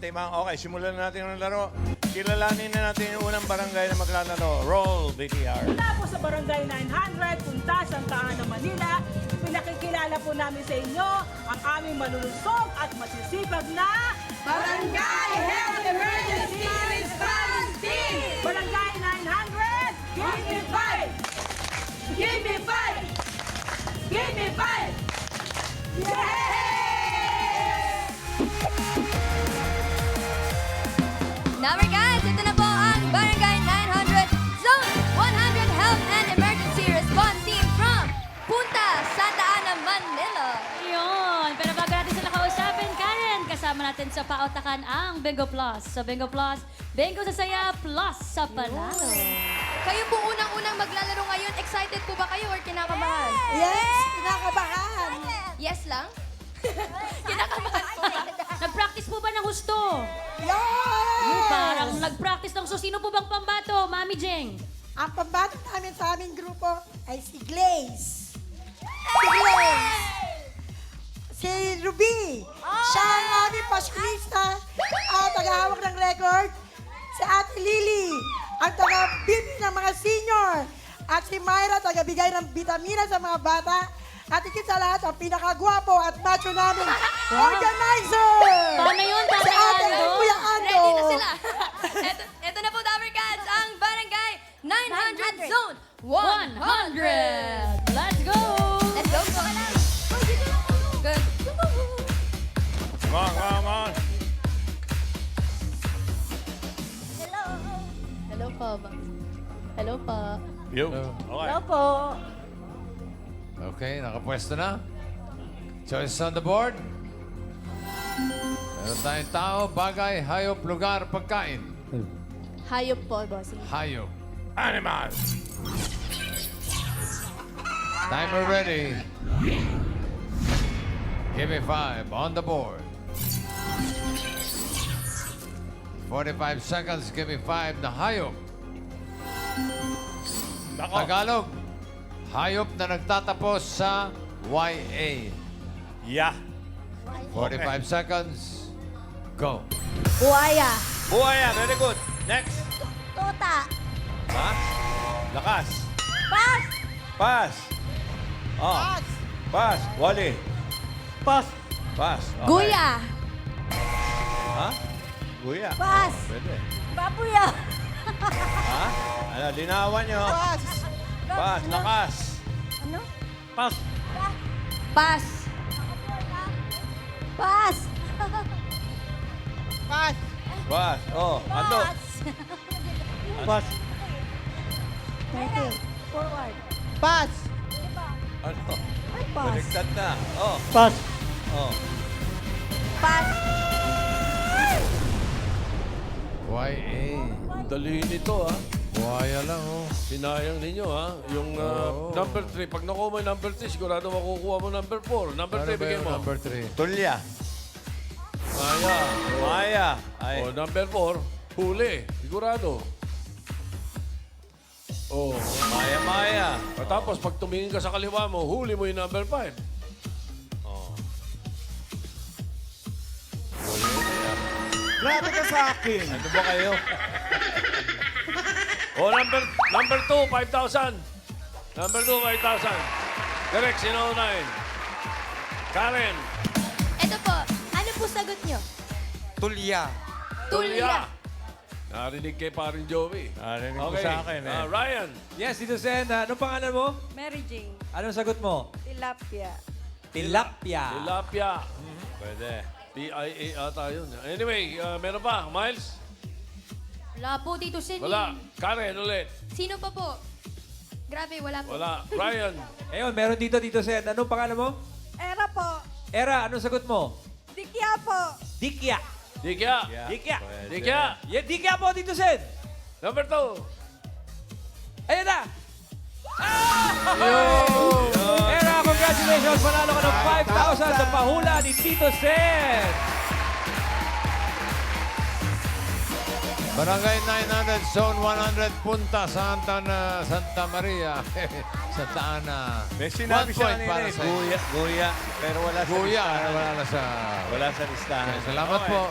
Timang. Okay, simulan na natin ang laro. Kilalanin na natin yung unang barangay na maglalaro. Roll, BTR. Mula po sa Barangay 900, punta Santa Ana, Manila, pinakikilala po namin sa inyo ang aming malulusog at masisipag na Barangay Health Emergency Response Team! Barangay 900! Give me five! Give me five! Give me five! Yay! Number guys, ito na po ang Barangay 900 Zone 100 Health and Emergency Response Team from Punta Santa Ana, Manila. Yun. Pero bago natin sila kausapin, Karen, kasama natin sa pautakan ang Bingo Plus. So Bingo Plus, Bingo sa saya plus sa panalo. Kayo po unang-unang maglalaro ngayon. Excited po ba kayo or kinakabahan? Yes! Kinakabahan! Yes lang? Kinakabahan po ba? Nag-practice po ba ng husto? Yes! Parang nag-practice ng husto. Sino po bang pambato, Mami Jeng? Ang pambato namin sa aming grupo ay si Glaze. Si Glaze. Si Ruby. Siya ang aming pasyulista at tagahawak ng record. Si Ate Lily, ang taga-bibi ng mga senior. At si Myra, taga-bigay ng vitamina sa mga bata. At higit sa lahat, ang pinakagwapo at macho namin, organizer! Paano yun, Si Tatay Ate Ando? Kuya Ando! Ready na sila. Ito na po, Number Cats, ang Barangay 900 Zone 100. 100! Let's go! Let's go po. Good. Come on. Hello po. Hello po. You. Okay. Hello po. Okay, nakapwesto na. Choices on the board. Meron tayong tao, bagay, hayop, lugar, pagkain. Hayop po, bossing. Hayop. Animal. Timer ready. Give me 5 on the board. 45 seconds, give me 5 na hayop. Nako. Tagalog, hayop na nagtatapos sa YA. Yeah. 45 seconds, go. Buhaya. Buhaya, very good. Next. Tuta. Ha? Lakas. Pass. Pass. Oh. Pass. Pass. Wally. Pass. Pass. Okay. Guya. Ha? Guya. Pass. Pwede. Babuya. Ha? Ano, linawan nyo. Pass! Pass. Lakas. Ano? Pass. Pass. Pass. Pass! Pass. Oh, ando. Pass. Forward. Pass! Ano? Pass. Baliktad na. Oh. Pass. Oh. Pass. YA. Dali nito, ha? Buhaya lang, oh. Sinayang ninyo, ha? Yung Oo. number 3. Pag nakuha mo yung number 3, sigurado makukuha mo number 4. Number 3, Ano ba bigay yung mo. number 3? Tulya. Maya. Maya. Ay. O, number 4, huli. Sigurado. Oh. Maya, Maya. Tapos, pag tumingin ka sa kaliwa mo, huli mo yung number 5. Oh. Grabe ka sa akin. Ano ba kayo? O, number 2, 5,000. Number 2, 5,000. Correct, sino 9? Karen. Ito po. Ano po sagot nyo? Tulya. Tulya. Narinig kay parin Joey. Narinig ko sa akin eh. Ryan. Yes, Tito Sen. Anong pangalan mo? Mary Jane. Anong sagot mo? Tilapia. Tilapia. Tilapia. Pwede. TIA ata yun. Anyway, meron pa? Miles? Wala po, Tito Sen. Wala. Karen ulit. Sino pa po? Grabe, wala po. Wala. Ryan. Ayun, meron dito, Tito Sen. Anong pangalan mo? Era po. Era, anong sagot mo? Dikya po. Dikya. Dikya. Dikya. Pwede. Dikya. Yeah, Dikya po, Tito Sen. Number 2. Ayun na. Era, congratulations. Panalo ka ng 5,000 sa pahula ni Tito Sen. Barangay 900, Zone 100, Punta Santa Maria. Santa Ana. May sinabi 1 siya point kanina para eh, sa guya, pero wala sa Guya, listahan. wala na sa... Wala sa listahan. Okay, salamat Okay. po.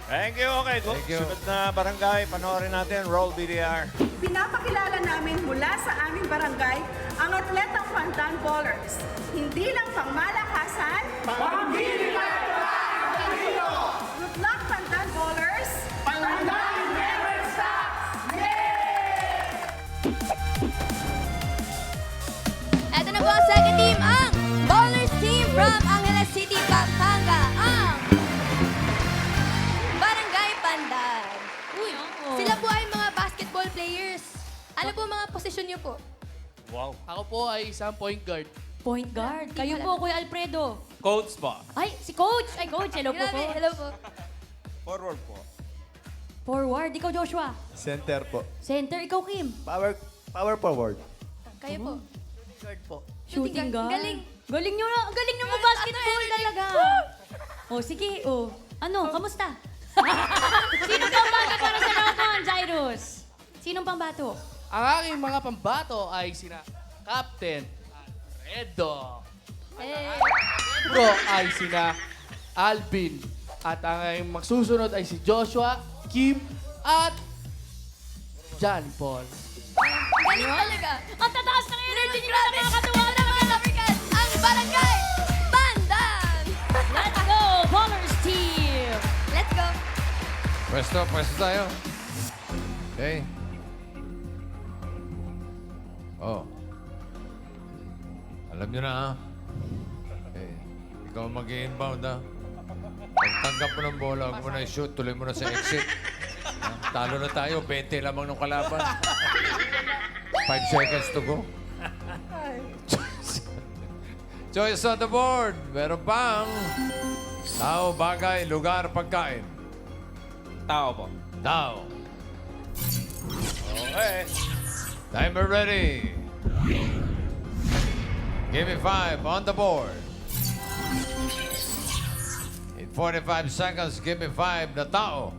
Thank you. Okay, Thank you. sunod na barangay. Panoorin natin. Roll BDR. Pinapakilala namin mula sa aming barangay ang atletang pandan bowlers. Hindi lang pangmalakasan, good luck pandan bowlers! Pandan never stops! Ito na po ang second team, ang Bowlers Team from Angeles City, Pampanga, ang Barangay Pandan. Uy, sila po ay mga basketball players. Ano po mga posisyon niyo po? Wow. Ako po ay isang point guard. Point guard. Kayo po, Kuya Alfredo. Coach po. Ay, si Coach. Ay, Coach. Hello po, Grabe, Coach. hello po. Forward po. Forward. Ikaw, Joshua. Center po. Center. Ikaw, Kim. Power forward. Kayo po. Shooting guard. Galing. Galing nyo na. Galing nyo mag-basketball talaga. Oh, sige. Oh. Ano? Kamusta? Sino pambato para sa Locon, Jairus? Sinong pambato? Ang aking mga pambato ay sina Captain Alfredo. Bro ay sina Alvin. At ang aking magsusunod ay si Joshua, Kim, at Johnny Paul. Galing talaga. Ang tataas ng energy nyo na Grabe. nakakatuwa Ito na mga African, ang Barangay Pandan. Let's go, Ballers Team! Let's go. Pwesto tayo. Okay. Oh. Alam nyo na, ha? Okay. Ikaw mag-i-inbound, ha? Pagtanggap mo ng bola, huwag mo na i-shoot, tuloy mo na sa exit. Talo na tayo, 20 lamang ng kalaban. 5 seconds to go. Choice on the board. Meron pang tao, bagay, lugar, pagkain. Tao po. Tao. Okay. Timer ready. Give me 5 on the board. In 45 seconds, give me 5 na tao.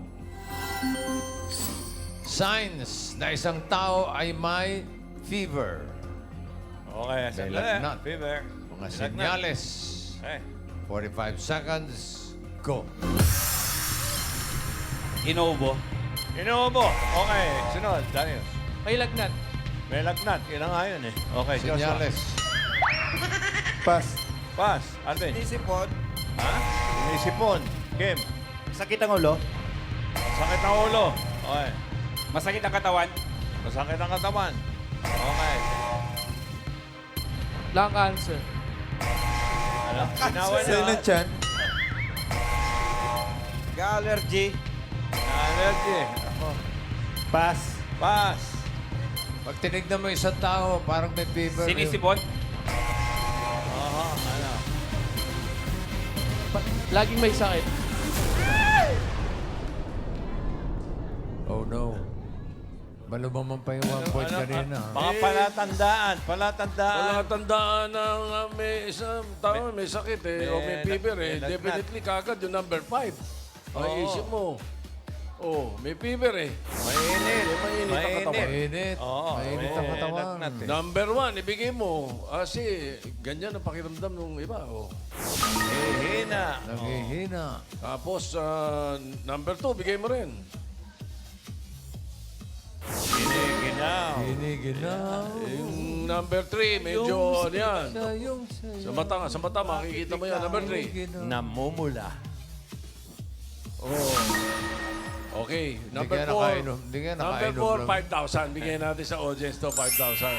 Signs na isang tao ay may fever. Okay, sandali. lagnat. Fever. Mga Lagnat. senyales. Okay. 45 seconds, go. Inuubo. Inuubo. Okay, sunod. Daniel. May lagnat. May lagnat. Ilang nga yun eh. Okay, Joshua. Senyales. Pass. Pass. Alvin. Inisipon. Ha? Inisipon. Kim. Sakit ang ulo. Sakit ang ulo. Okay. Masakit ang katawan. Masakit ang katawan. Okay. Lung cancer. Ano? Sinawan Sa'yo na. ng tiyan. Allergy. Allergy. Ako. Pass. Pass. Pag tinignan mo isang tao, parang may fever. Sinisipon. Oho. Ano? Laging may sakit. Oh no. Malumaman pa yung 1 point kanina. Mga palatandaan. Palatandaan. Wala tandaan ng may isang tao may sakit eh, o may fever eh. may lagnat. Definitely kagad yung number 5. Ay, Oo. isip mo. Oh, may fever eh. Mainit. Mainit ang katawan. Mainit. Oo. Mainit ang may katawan. lagnat eh. Number 1, ibigay mo. Kasi ganyan ang pakiramdam ng iba. Oh. Hihina. Nanghihina. Tapos, number 2, bigay mo rin. Hiniginaw. Hiniginaw. Yung number 3, medyo ano yan. Sayong Sa mata, makikita mo yan. Number 3. Namumula. Oh. Okay, number Hindi 4. ka nakainom. Hindi ka Number nakainom 4, 5,000. Bigyan natin sa audience to, 5,000.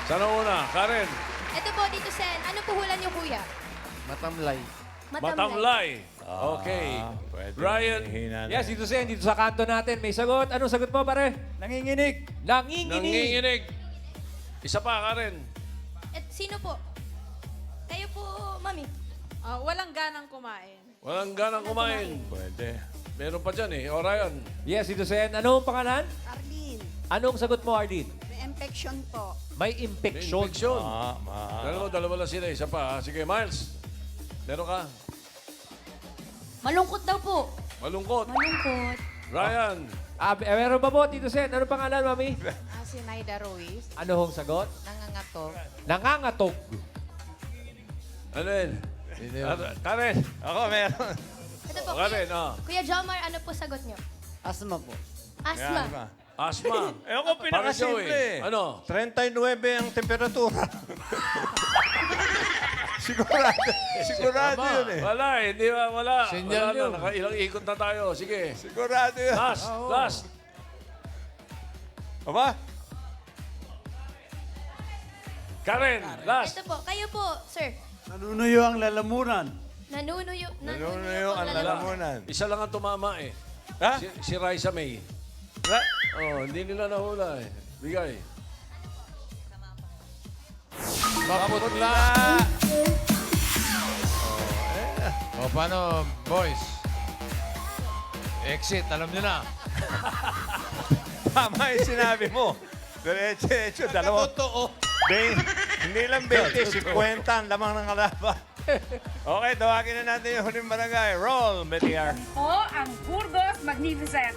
Sana una, Karen. Ito po, Tito Sen. Ano po hula niyo, kuya? Matamlay. Matamlay. Matamlay. Okay. Pwede. Ryan. Hihina na. Yes, dito Sen, dito sa kanto natin. May sagot. Anong sagot mo, pare? Nanginginig. Nanginginig. Nanginginig. Isa pa, Karen. Sino po? Kayo po, mami. Walang ganang kumain. Walang ganang kumain. Pwede. Meron pa dyan eh. O, Ryan. Yes, dito Sen. Anong pangalan? Arlene, Anong sagot mo, Arlene? may infection po. May May infection. infection. Dalawa. Dalawa lang sila. Isa pa. ha? Sige, Miles. Meron ka. Malungkot daw po. Malungkot. Malungkot. Ryan. Meron ba po, Tito Sen? Anong pangalan, mami? si Naida Ruiz. Ano hong sagot? Nangangatog. Nangangatog. Ano yun? Sino yun? Karen, ako meron. Ito po, Karen, oh. Kuya Jomar, ano po sagot nyo? Asma po. Asma. Asma. Eh ako pinakasimple. Ano? 39 ang temperatura. sigurado Tama. yun eh. Wala eh, hindi ba? Wala. Sinyal Wala yun. na, ilang ikot na tayo. Sige. Sigurado yun. Last. Aba? Karen, last. Ito po, kayo po, sir. Nanunuyo ang lalamunan. Nanunuyo ang lalamunan. Isa lang ang tumama eh. Ha? Si Raisa May. Oh, hindi nila nahula eh. Bigay. Maputla. O paano, boys? Exit, alam niyo na. Tama yung sinabi mo. Diretso, dalawa. Totoo. Hindi lang 20, 50 ang lamang ng kalaban. Okay, tawagin na natin yung huling barangay. Roll, Mediar. Po ang Burgos Magnificent.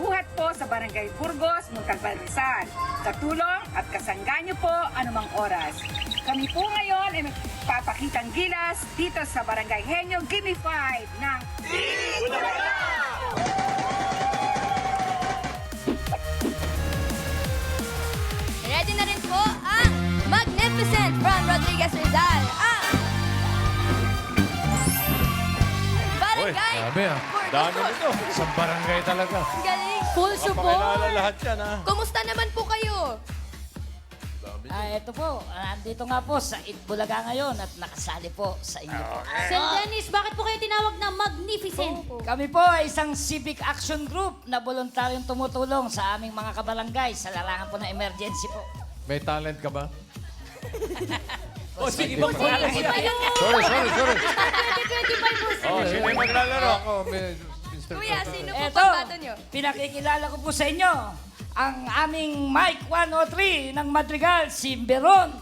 Buhat po sa Barangay Burgos, Montalban, Rizal. Katulong at kasangga niyo po anumang oras. Kami po ngayon ay magpapakitang gilas dito sa Barangay Henyo Gimme 5 ng Ready na rin po ang Magnificent from Rodriguez Rizal. Ang Barangay Grabe ah. Dami Burgos. nito. Isang barangay talaga. Galing. Full Pakilala support. lahat yan, ha? Kumusta naman po kayo? Ito po, nandito nga po sa Itbulaga ngayon at nakasali po sa inyo po. St. Dennis, bakit po kayo tinawag na Magnificent? Kami po ay isang civic action group na voluntaryong tumutulong sa aming mga kabarangay sa larangan po ng emergency po. May talent ka ba? O sige, ibang Sorry. 2025 po, sir. Oh, sino yung maglalaro? Ako, may... Mr. Kuya, sino po Eto, pambato nyo? pinakikilala ko po sa inyo ang aming Mike 103 ng Madrigal, si Beron.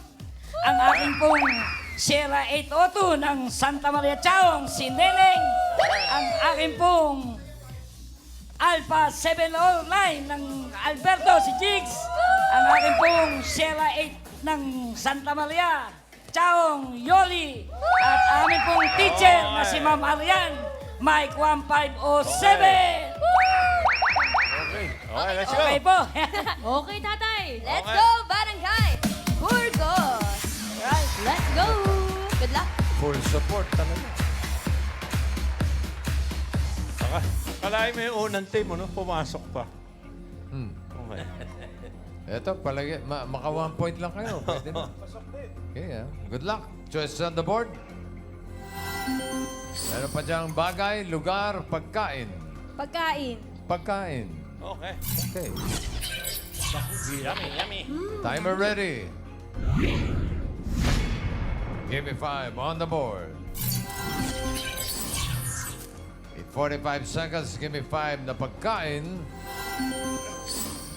Ang aking pong Sierra 802 ng Santa Maria Chaong, si Neneng. Ang aking pong Alpha 709 ng Alberto, si Jigs. Ang aking pong Sierra 8 ng Santa Maria Chaong, Yoli. At aming pong teacher na si Ma'am Arian, Mike 1507. Okay, let's go. Okay po. Okay, tatay. Let's Okay. go, Barangay Burgos. Right, let's go. Good luck. Full support talaga. Kalahin mo yung unang team, ano? Pumasok pa. Okay. Eto, palagi. Maka 1 point lang kayo. Pwede na. Okay, good luck. Choices on the board. Meron pa diyang bagay, lugar, pagkain. Pagkain. Pagkain. Okay. Okay. Yummy. Timer ready. Give me 5 on the board. In 45 seconds, give me 5 na pagkain.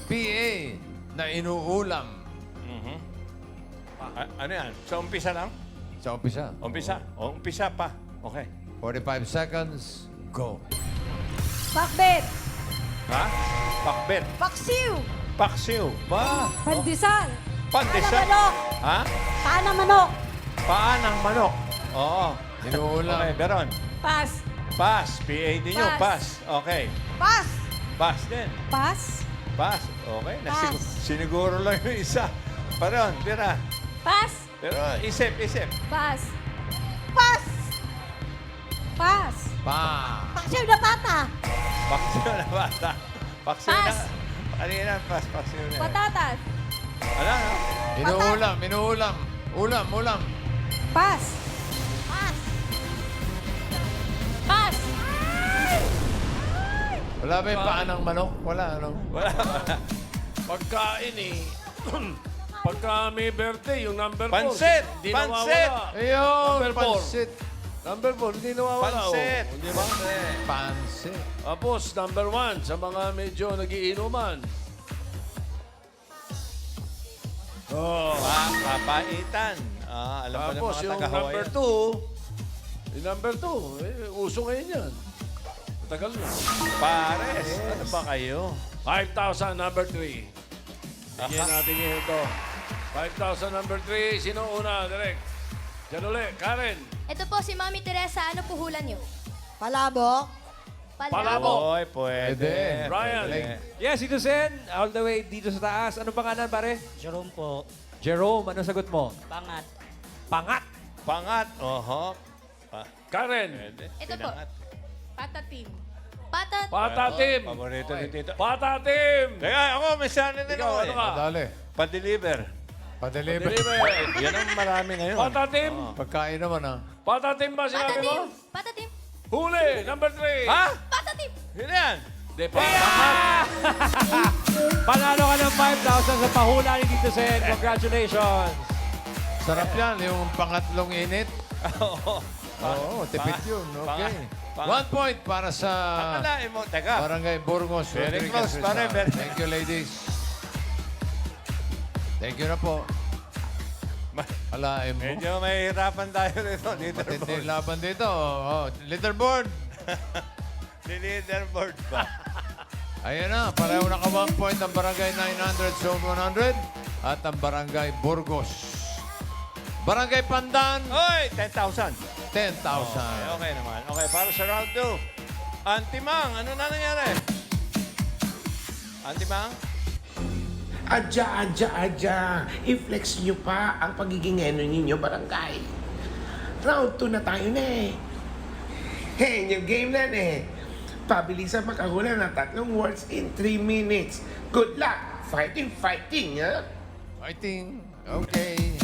PA na inuulam. Ano yan? Sa umpisa lang? Sa umpisa. Umpisa? O, umpisa pa. Okay. 45 seconds, go. Pakbet. Ha? Pakbet. Paksiw. Paksiw. Ba? Pandesal. Pandesal. manok. Ha? Paan ng manok. Paan ng manok. Oo. Inuulam. Okay, Beron. Pas. Pass. PAD nyo. Pass. Pass. Okay. Pas. Pass din. Pas. Pass. Okay. Pass. Siniguro lang yung isa. Beron, tira. Pas. Pero isip. Pas. Pas. Pas. Pa. Paksiw na pata. Paksiw na bata. Paksiw na. Pass. Kanina, paksiw na. Patatas. Ano? Inuulam. Ulam. Pas. Pas. Pas. Wala ba yung paan ng manok? Wala, ano? Wala. Pagkain eh. Pagka may birthday, yung number 4. Pansit! Hindi Pansit! nawawala. Ayun, Number 4. pansit. Number 4, hindi nawawala. Pansit. Oh. Di ba? Pansit. Tapos, number 1, sa mga medyo nagiinuman. Oh, papaitan. Alam pa ng Tapos, mga yung taga-Hawaii. number 2, uso ngayon yan. Matagal na. Pares. Ano ba kayo? 5,000, number 3. Bigyan natin yun ito. 5,000 number 3. Sino una? Direk. Diyan ulit. Karen. Ito po si Mami Teresa. Ano puhulan niyo? Palabok. Palabok. Oy, pwede. Brian. Yes, Tito Sen, all the way dito sa taas. Anong pangalan, pare? Jerome po. Jerome, anong sagot mo? Pangat. Pangat. Pangat. Oho. Karen. Pwede. Ito po. Pinangat. Patatim. Patat. Patatim. Paborito ni Tito. Patatim. Teka, ako, may sana din Ikaw, ako ano ka? Dali. Pa-deliver. Pa-deliver. Yan ang marami ngayon. Patatim. Pagkain naman ah. Patatim ba sinabi mo? Patatim. Patatim. Huli. Number 3. Ha? Patatim. Yun yan. Di pa. Pangat. Panalo ka ng 5,000 sa pahula ni Tito Sen. Congratulations. Sarap yan, yung pangatlong init. Oo. Oo, tipid yun. Okay. Pangat. 1 point para sa Akalain mo, teka. Barangay Burgos. Very Rodriguez close, pare, Rizal. very- Thank you, ladies. Thank you na po. Alain mo. Medyo mahihirapan tayo rito. Matindi Leaderboard. laban dito. Oh, leaderboard. Leaderboard pa. Ayan na, pareho naka 1 point ang Barangay 900, Zone 100 at ang Barangay Burgos. Barangay Pandan, Oy, 10,000. 10,000. Okay naman. Okay, para sa round 2. Antimang, ano na nangyari? Antimang? Adya. I-flex nyo pa ang pagiging ano ninyo, barangay. Round 2 na tayo na eh. Hey, yung game na eh. Pabilisan makahula ng 3 words in 3 minutes. Good luck! Fighting, ha? Fighting. Okay.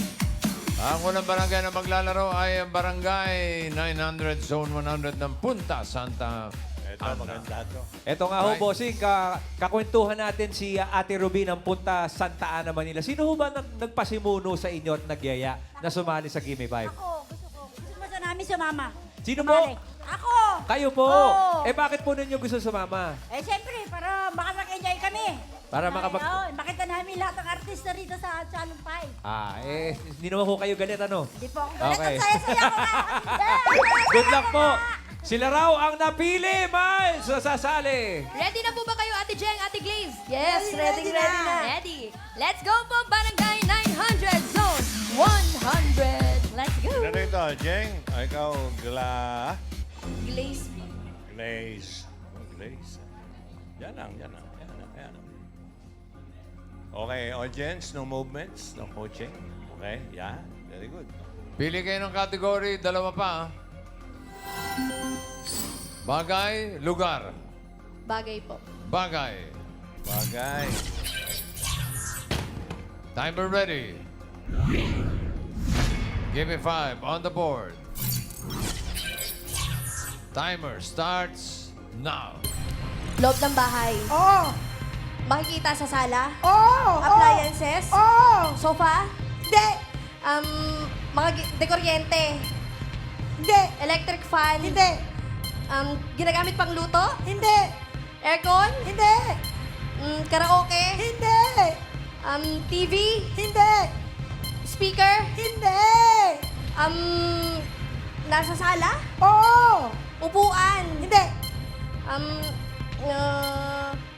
Ang unang barangay na maglalaro ay ang Barangay 900, Zone 100 ng Punta Santa Ito, Ana. maganda to. Ito nga ho, Right. bossing, kakwentuhan natin si Ate Ruby ng Punta Santa Ana, Manila. Sino ho ba nagpasimuno sa inyo at nagyaya na sumali sa Gimme 5? Gusto mo sa namin sumama. Sino po? Ako! Kayo po. Oo. Eh bakit po ninyo gusto sumama? Eh, siyempre, para makapag-enjoy kami. Para makapag... Oo, makita namin lahat ng artista rito sa Channel 5. Hindi naman ho kayo galit, ano? Di po ako galit. Okay. Ang saya-saya ko nga. Good luck po. Sila raw ang napili, Miles, sa sasali. Ready na po ba kayo, Ate Jeng, Ate Glaze? Yes, ready na. Ready. Let's go po, Barangay 900 Zone 100. Let's go. Ano rito, Jeng? Ikaw, Glaze. Glaze. Glaze. Yan lang. Okay, audience, no movements, no coaching. Okay, yeah, very good. Pili kayo ng category, 2 pa. ah. Bagay, lugar. Bagay po. Bagay. Bagay. Timer ready. Give me 5 on the board. Timer starts now. Loob ng bahay. Oo! Makikita sa sala. Oo! Appliances. Oo! Sofa. Hindi! Mga dekuryente. Hindi! Electric fan. Hindi! Ginagamit pang luto. Hindi! Aircon. Hindi! Karaoke. Hindi! TV. Hindi! Speaker. Hindi! Nasa sala. Oo! Upuan. Hindi!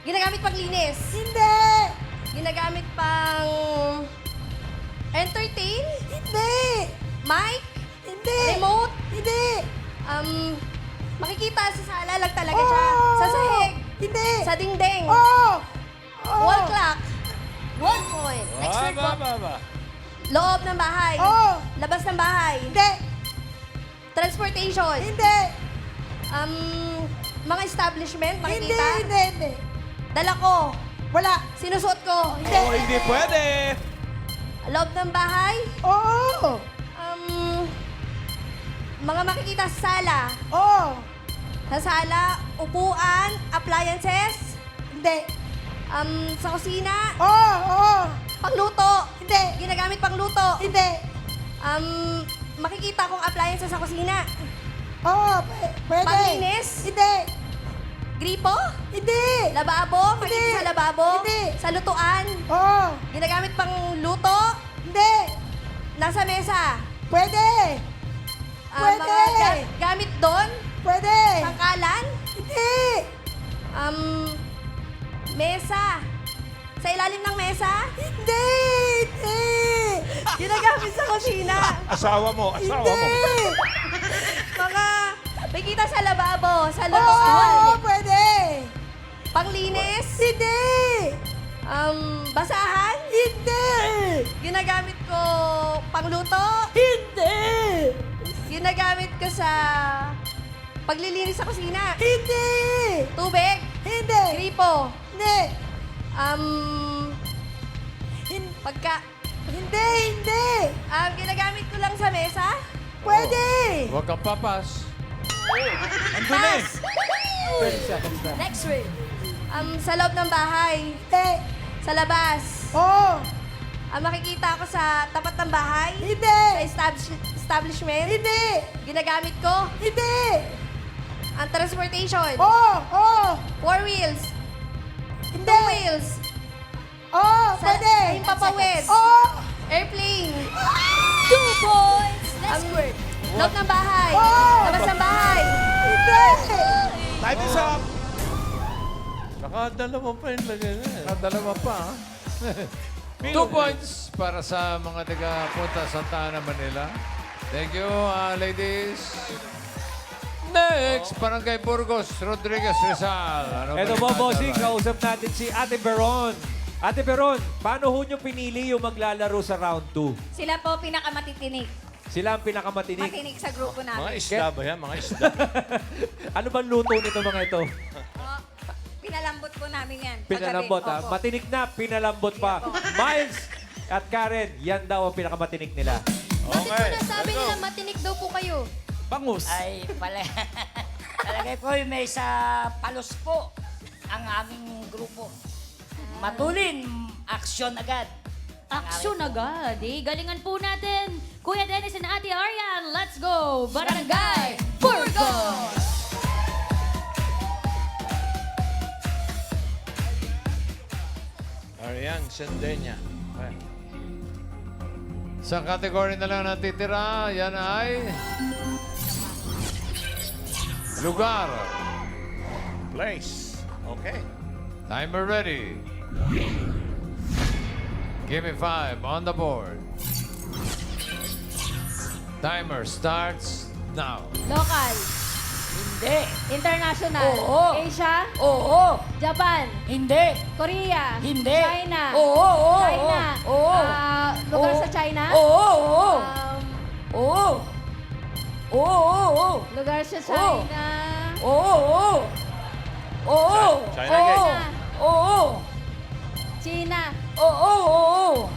Ginagamit pang linis. Hindi! Ginagamit pang entertain. Hindi! Mic. Hindi! Remote. Hindi! Makikita sa sala lang talaga siya. Sa sahig. Hindi! Sa dingding. Oo! Wall clock. 1 point. Next word po. Loob ng bahay. Oo! Labas ng bahay. Hindi! Transportation. Hindi! Mga establishment, Hindi! makikita. Hindi! Dala ko. Wala! Sinusuot ko. Hindi pwede. Loob ng bahay. Oo! Mga makikita sa sala. Oo! Sa sala, upuan, appliances. Hindi! Sa kusina, Oo! Oo! pangluto. Hindi! Ginagamit pangluto. Hindi! Makikita kong appliances sa kusina. Oo! Pwede! Panglinis. Hindi! Gripo. Hindi! Lababo. Makikita Hindi. sa lababo. Hindi. Sa lutuan. Oo! Ginagamit pang luto. Hindi! Nasa mesa. Pwede! Pwede. Mga gamit doon. Pwede! Pangkalan. Hindi! Mesa. Sa ilalim ng mesa? Hindi! Hindi! Ginagamit sa kusina? Asawa mo. Mga nakikita sa lababo, sa Oo, loob. pwede! Panglinis? Hindi! Basahan? Hindi! Ginagamit ko pangluto? Hindi! Ginagamit ko sa paglilinis sa kusina? Hindi! Tubig? Hindi! Gripo? Hindi! Pagka... Hindi! Ginagamit ko lang sa mesa? Pwede! Huwag kang papas. Andun na eh. Next word. Sa loob ng bahay? Hindi! Sa labas? Oo! Makikita ko sa tapat ng bahay? Hindi! Sa establishment? Hindi! Ginagamit ko? Hindi! Ang transportation? Oo! 4 wheels? Hindi! 2 wheels? Pwede! Yung papawid? Oo! Airplane? 2 points. Next word. Loob ng bahay? Labas ng bahay? Hindi! Time is up. Nakadalawa pa yung lagay na. Dalawa pa, ha? 2 points para sa mga taga-Punta Santa Ana, Manila. Thank you, ladies. Next, Barangay Burgos, Rodriguez Rizal. Ano Eto ba po, yung bossing, tanda, kausap natin si Ate Veron. Ate Veron, paano ho nyo pinili yung maglalaro sa round 2? Sila po pinakamatitinig. Sila ang pinakamatinig. Matinig sa grupo Mga namin. isda ba yan? Mga isda. Ano bang luto nito mga ito? Pinalambot po namin yan. Pinalambot, ha? Opo. Matinik na, pinalambot pa. Miles at Karen, yan daw ang pinakamatinig nila. Bakit po nasabi nila matinik daw po kayo? Bangus. Ay, palagay po may sa palos po ang aming grupo. Matulin, aksyon agad. Aksyon agad. Galingan po natin. Kuya Dennis and Ate Arian, let's go! Barangay Burgos! Arian Sendenya. Okay. Sa kategory na lang natitira, yan ay... Lugar. Place. Okay. Timer ready. Give me 5 on the board. Timer starts now. Local. Hindi. International. Oo. Asia. Oo. Japan. Hindi. Korea. Hindi. China. Oo. Oo. China. Oo. Lugar Oo. sa China. Oo. Oo. Oo. Oo. Lugar sa China. Oo. Oo. China guys. Oo. China. Oo. Oo.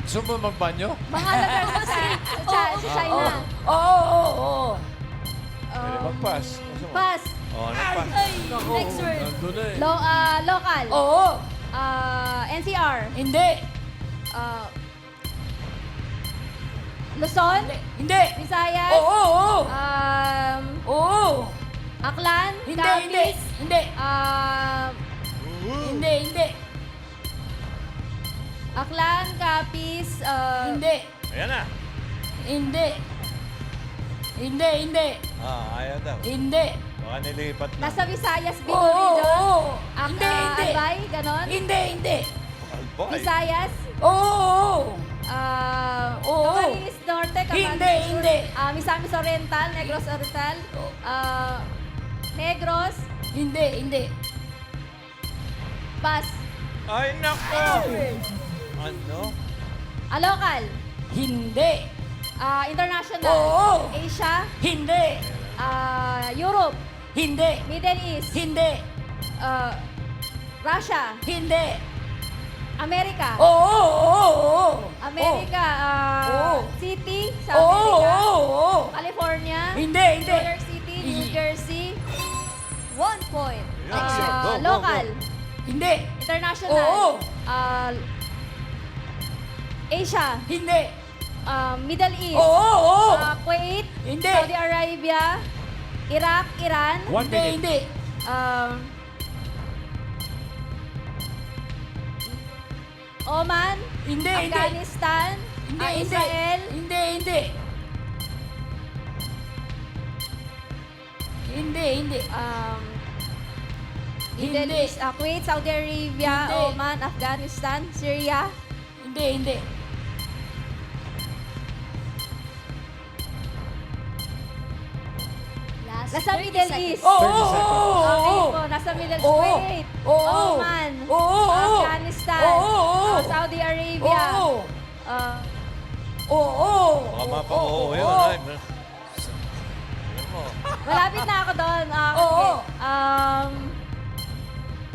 Gusto mo magbanyo? Mga lugar sa China. Oo. Pwede mag-pass. Pass. Nag-pass. Next word. Nandun na eh. Local. Oo. NCR. Hindi. Luzon. Hindi. Visayas. Oo. Oo. Aklan. Hindi. Capiz. Hindi. Hindi. Hindi. Aklan, Capiz. Hindi. Ayan na. Hindi. Hindi. Hindi. Ayaw daw. Hindi. Baka nilipat na. Nasa Visayas, Oo. Bicol Region. Oo. Hindi. Hindi. Albay, ganon. Hindi. Hindi. Alboy. Visayas. Oo. Oo. Camarines Norte, Camarines Hindi. Sur. Hindi. Misamis Oriental, Negros Oriental. Negros. Hindi. Hindi. Pass. Ay, nako. Ano? Local. Hindi. International. Oo. Asia. Hindi. Europe. Hindi. Middle East. Hindi. Russia. Hindi. America. Oo. America. Oo. City sa Oo. America. Oo. California. Hindi. Hindi. New York City. New Jersey. 1 point. Local. Hindi. International. Oo. Asia. Hindi. Middle East. Oo. Kuwait. Hindi. Saudi Arabia. Iraq. Iran. 1 minute. Hindi. Oman. Hindi. Afghanistan. Hindi. Israel. Hindi. Hindi. Hindi. Hindi. Middle Hindi. East, Kuwait, Saudi Arabia, Hindi. Oman, Afghanistan, Syria. Hindi. Last Nasa 30 Middle seconds. East. Oo, Okay po, nasa Middle East. Oo. Kuwait, Oo. Oman, Oo. Afghanistan, Oo. Saudi Arabia. Oo. ah, Oo. Baka mapa-oo yun. Oo. Ay, malapit na ako doon. Oo. Okay.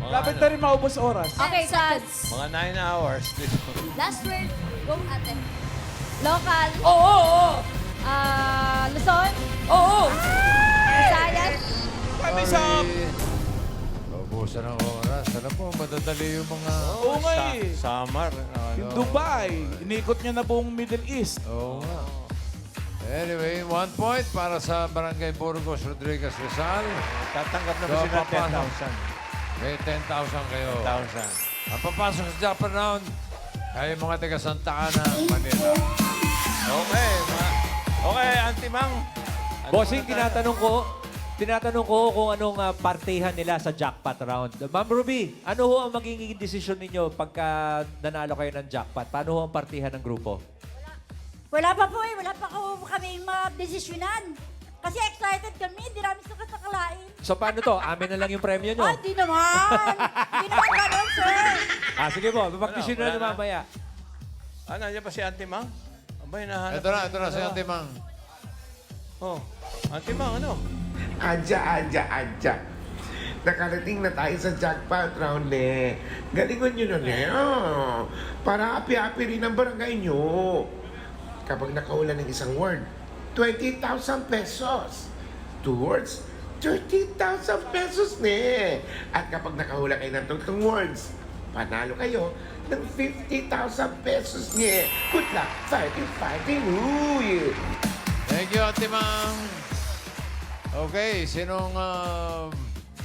Lapit na rin maubos oras. Okay, seconds. Mga 9 hours. Last word. Go, ate. Local. Oo. Luzon. Oo. Visayas. Ubusan ng oras. Alam mo, madadali yung mga... Oo nga eh. Samar. Yung Dubai, inikot niya na buong Middle East. Oo nga. Anyway, 1 point para sa Barangay Burgos Rodriguez Rizal. Tatanggap na So, ba sila papasok. 10,000? May 10,000 kayo. 10,000. Ang papasok sa Japan round ay mga taga Santa Ana, Manila. Okay. Okay, Auntie Mang. Bossing, tinatanong ko kung anong partihan nila sa jackpot round. Ma'am Ruby, ano ho ang magiging desisyon ninyo pagka nanalo kayo ng jackpot? Paano ho ang partihan ng grupo? Wala pa po eh. Wala pa kami ma-desisyonan. Kasi excited kami. Hindi namin sakalain. So paano to? Amin na lang yung premyo nyo? Di naman. Di naman ganun, sir. Sige po, mapag-desisyon Wala na na. mamaya. Nandiyan pa si Auntie Mang? Abay, nahanap. Ito na si Ate Mang. Oh, Auntie Mang, ano? Adya. Nakarating na tayo sa jackpot round eh. Galingon nyo na para api-api rin ang barangay nyo. Kapag nakahula ng isang word, 20,000 pesos. 2 words, 30,000 pesos ne. At kapag nakahula kayo ng tungtong words, panalo kayo ng 50,000 pesos ne. Good luck, fighting. Ooh, yeah. Thank you, Ate Mang. Okay, sinong...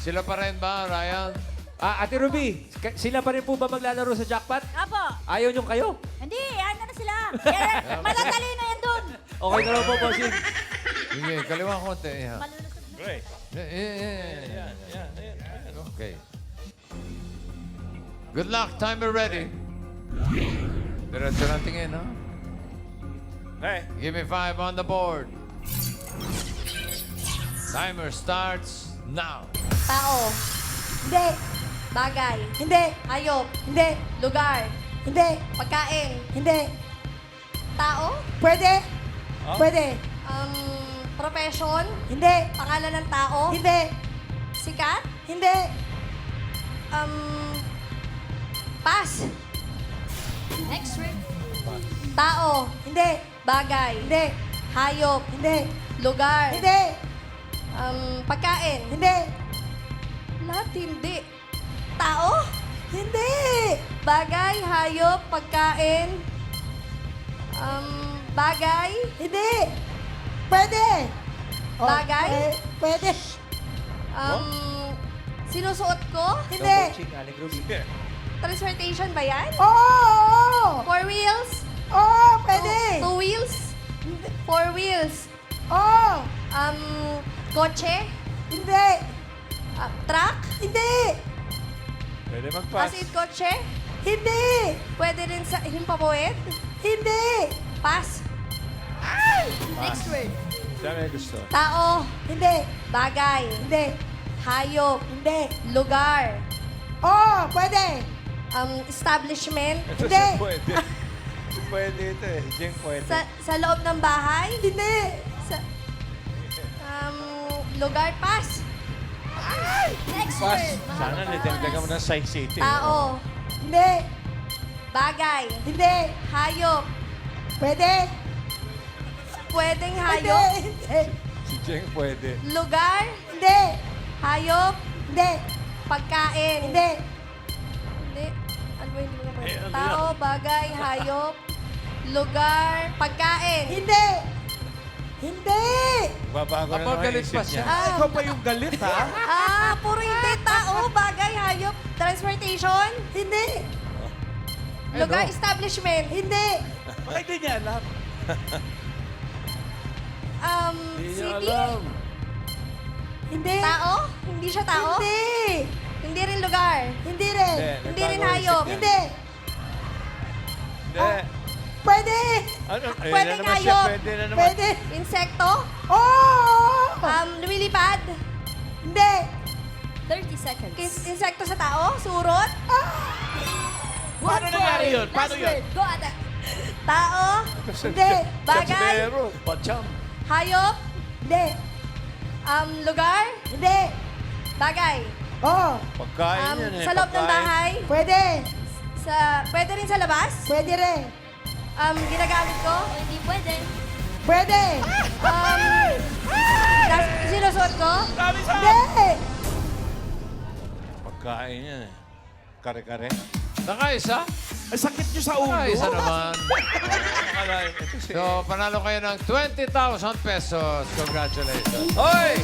sila pa rin ba, Ryan? Ate Ruby, sila pa rin po ba maglalaro sa jackpot? Apo. Ayaw nyo kayo? Hindi, ano na sila. Matatali na yan dun. Okay na lang po, bossing. Sige, kaliwa konti. Yeah. Great. Okay. Good luck. Timer ready. Diretso lang tingin, ha? Okay. Give me 5 on the board. Timer starts now. Tao. Hindi. Bagay. Hindi. Hayop. Hindi. Lugar. Hindi. Pagkain. Hindi. Tao. Pwede. Oh? Pwede. Profession. Hindi. Pangalan ng tao. Hindi. Sikat. Hindi. Pass. Next word. Tao. Hindi. Bagay. Hindi. Hayop. Hindi. Lugar. Hindi. Pagkain. Hindi. Lahat hindi. Tao. Hindi. Bagay, hayop, pagkain. Bagay. Hindi. Pwede. Bagay? Pwede. Sinusuot ko. Hindi. Bossing, Aling Ruby. Transportation ba yan? Oo. 4 wheels? Oo, pwede. 2 wheels? 4 wheels? Oo. Kotse? Hindi. Truck? Hindi. Pwede mag-pass. As in kotse? Hindi. Pwede rin sa himpapawid? Hindi. Pass. Next word. Siya may gusto. Tao? Hindi. Bagay? Hindi. Hayop? Hindi. Lugar? Oo, pwede. Establishment? Hindi. Pwede. Pwede ito eh. Jing pwede. Sa loob ng bahay? Hindi. Sa, lugar, pass. Next Pass. word. Sana nadagdagan mo ng Science City. Tao. Hindi. Bagay. Hindi. Hayop. Pwede. Pwedeng Hindi. hayop. Hindi. Si Jing pwede. Lugar. Hindi. Hayop. Hindi. Pagkain. Hindi. Hindi. Ano ba hindi mo naman? ano Tao, bagay, hayop. Lugar. Pagkain. Hindi. Hindi. Babago na naman galit isip pa niya. siya. Ikaw pa yung galit, ha? Puro hindi. Tao, bagay, hayop. Transportation. Hindi. Lugar, establishment. Hindi. Bakit di niya alam? Hindi niya City. alam. Hindi. Tao? Hindi siya tao? Hindi. Hindi rin lugar. Hindi rin. Hindi rin hayop. Hindi. Hindi. Pwede. Ano? Ayun Pwede na naman siya. hayop. Pwede na naman. Pwede. Insekto. Oh! Lumilipad. Hindi. 30 seconds. Insekto sa tao. Surot. Paano nangyari yun? Paano yun? Go, ate. Tao. Hindi. Bagay. Satsumero. Pacham. Hayop. Hindi. Lugar. Hindi. Bagay. Oh, Pagkain yan eh. Sa loob ng pagkain. bahay. pwede. Pwede rin sa labas. Pwede rin. Ginagamit ko. Hindi pwede. Pwede. Sinusuot ko. Hindi. Pagkain yan eh. Kare-kare. Nakaisa? Ang sakit nyo sa ulo. Nakaisa naman. Akalain. Ito si... So, panalo kayo ng 20,000 pesos. Congratulations. Hoy!